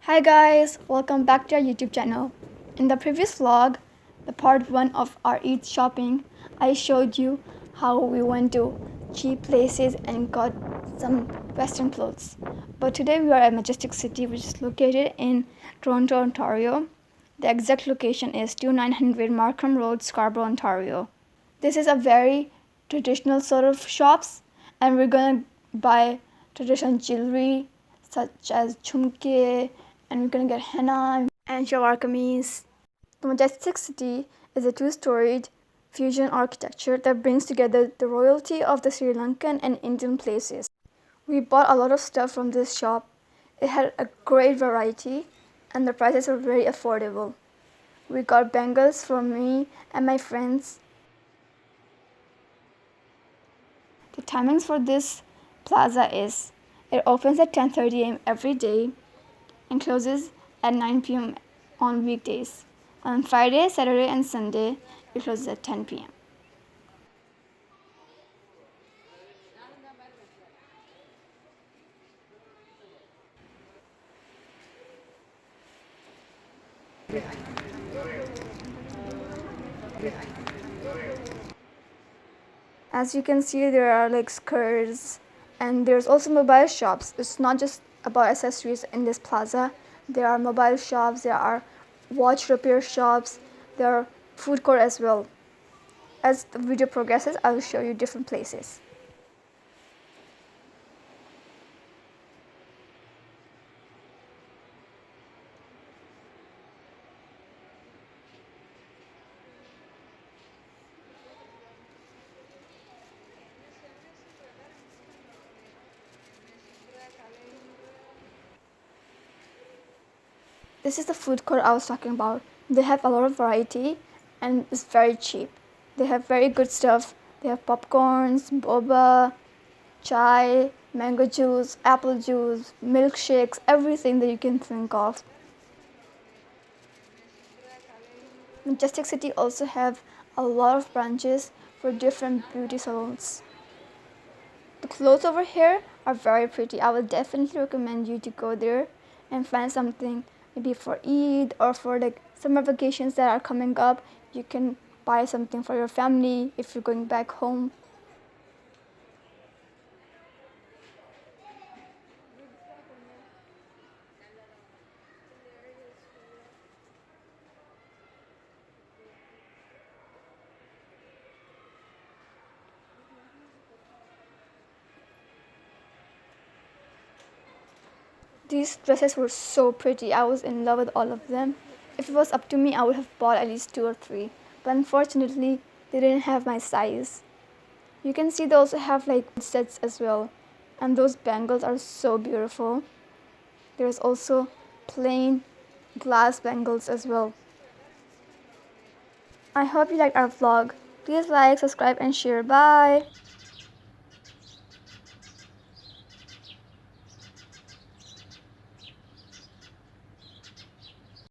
Hi guys, welcome back to our YouTube channel. In the previous vlog, the part 1 of our Eid shopping, I showed you how we went to cheap places and got some western clothes. But today we are at Majestic City, which is located in Toronto, Ontario. The exact location is 2900 Markham Road, Scarborough, Ontario. This is a very traditional sort of shops, and we're gonna buy traditional jewelry such as chumke, and we're gonna get henna and shalwar kameez. The Majestic City is a two-storied fusion architecture that brings together the royalty of the Sri Lankan and Indian places. We bought a lot of stuff from this shop. It had a great variety and the prices were very affordable. We got bangles for me and my friends. The timings for this plaza is it opens at 10:30 a.m. every day and closes at 9 p.m. on weekdays. On Friday, Saturday, and Sunday, it closes at 10 p.m. As you can see, there are like skirts, and there's also mobile shops. It's not just about accessories in this plaza. There are mobile shops, there are watch repair shops, there are food court as well. As the video progresses, I will show you different places. This is the food court I was talking about. They have a lot of variety and it's very cheap. They have very good stuff. They have popcorns, boba, chai, mango juice, apple juice, milkshakes, everything that you can think of. Majestic City also have a lot of branches for different beauty salons. The clothes over here are very pretty. I would definitely recommend you to go there and find something maybe for Eid or for like summer vacations that are coming up. You can buy something for your family if you're going back home. These dresses were so pretty. I was in love with all of them. If it was up to me, I would have bought at least 2 or 3. But unfortunately, they didn't have my size. You can see they also have like sets as well. And those bangles are so beautiful. There's also plain glass bangles as well. I hope you liked our vlog. Please like, subscribe and share. Bye!